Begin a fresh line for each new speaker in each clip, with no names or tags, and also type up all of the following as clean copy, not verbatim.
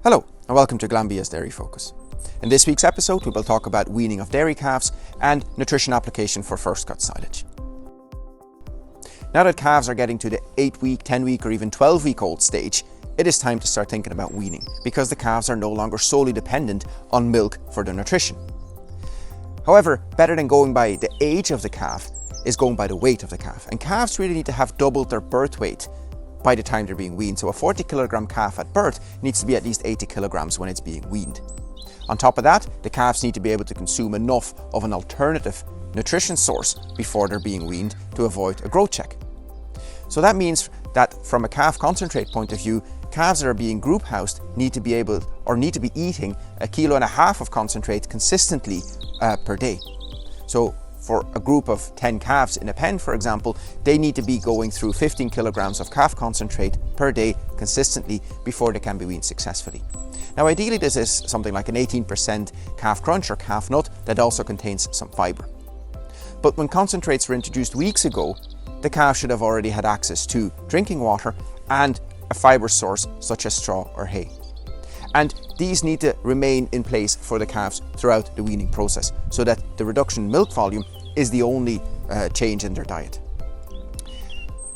Hello and welcome to Glanbia's Dairy Focus. In this week's episode we will talk about weaning of dairy calves and nutrition application for first cut silage. Now that calves are getting to the 8-week, 10-week or even 12-week old stage, it is time to start thinking about weaning because the calves are no longer solely dependent on milk for their nutrition. However, better than going by the age of the calf is going by the weight of the calf, and calves really need to have doubled their birth weight by the time they're being weaned. So a 40 kilogram calf at birth needs to be at least 80 kilograms when it's being weaned. On top of that, the calves need to be able to consume enough of an alternative nutrition source before they're being weaned to avoid a growth check. So that means that from a calf concentrate point of view, calves that are being group housed need to be eating 1.5 kilos of concentrate consistently per day. So for a group of 10 calves in a pen, for example, they need to be going through 15 kilograms of calf concentrate per day consistently before they can be weaned successfully. Now ideally this is something like an 18% calf crunch or calf nut that also contains some fibre. But when concentrates were introduced weeks ago, the calf should have already had access to drinking water and a fibre source such as straw or hay. And these need to remain in place for the calves throughout the weaning process so that the reduction in milk volume is the only change in their diet.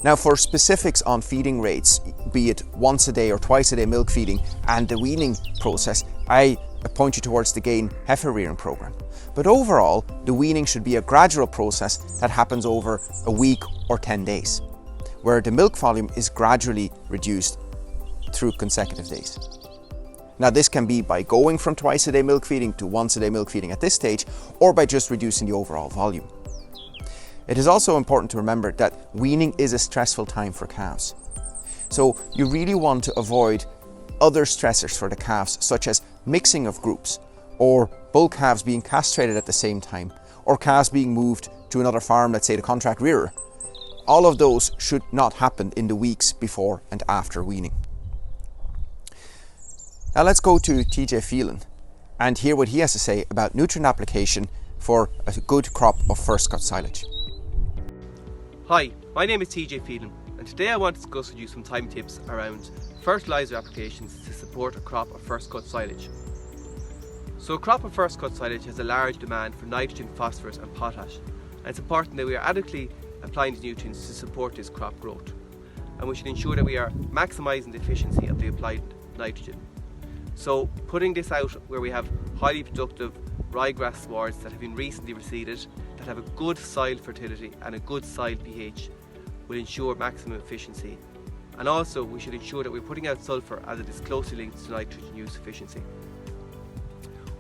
Now for specifics on feeding rates, be it once a day or twice a day milk feeding and the weaning process, I point you towards the GAIN heifer rearing program. But overall, the weaning should be a gradual process that happens over a week or 10 days, where the milk volume is gradually reduced through consecutive days. Now this can be by going from twice a day milk feeding to once a day milk feeding at this stage, or by just reducing the overall volume. It is also important to remember that weaning is a stressful time for calves. So you really want to avoid other stressors for the calves, such as mixing of groups, or bull calves being castrated at the same time, or calves being moved to another farm, let's say the contract rearer. All of those should not happen in the weeks before and after weaning. Now let's go to TJ Phelan and hear what he has to say about nutrient application for a good crop of first cut silage.
Hi, my name is TJ Phelan and today I want to discuss with you some time tips around fertiliser applications to support a crop of first cut silage. So a crop of first cut silage has a large demand for nitrogen, phosphorus and potash, and it's important that we are adequately applying the nutrients to support this crop growth, and we should ensure that we are maximising the efficiency of the applied nitrogen. So putting this out where we have highly productive ryegrass swards that have been recently reseeded, that have a good soil fertility and a good soil pH, will ensure maximum efficiency. And also we should ensure that we're putting out sulphur as it is closely linked to nitrogen use efficiency.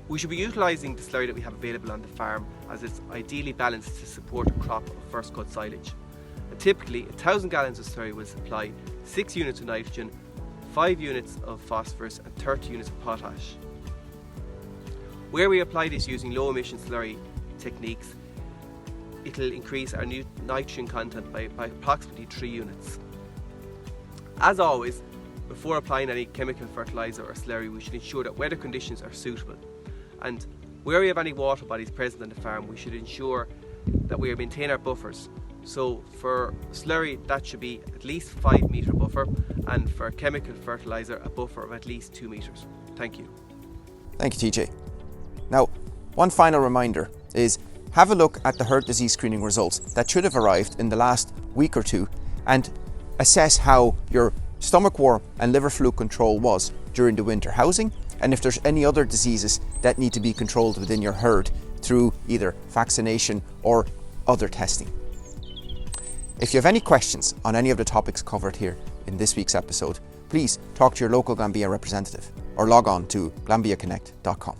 We should be utilising the slurry that we have available on the farm as it's ideally balanced to support a crop of first cut silage. And typically 1,000 gallons of slurry will supply 6 units of nitrogen, 5 units of phosphorus and 30 units of potash. Where we apply this using low emission slurry techniques, it'll increase our nitrogen content by approximately 3 units. As always, before applying any chemical fertiliser or slurry, we should ensure that weather conditions are suitable, and where we have any water bodies present on the farm, we should ensure that we maintain our buffers. So for slurry, that should be at least 5 metre buffer, and for chemical fertiliser, a buffer of at least 2 metres. Thank you.
Thank you, TJ. Now, one final reminder is have a look at the herd disease screening results that should have arrived in the last week or two and assess how your stomach worm and liver fluke control was during the winter housing, and if there's any other diseases that need to be controlled within your herd through either vaccination or other testing. If you have any questions on any of the topics covered here in this week's episode, please talk to your local Glanbia representative or log on to glanbiaconnect.com.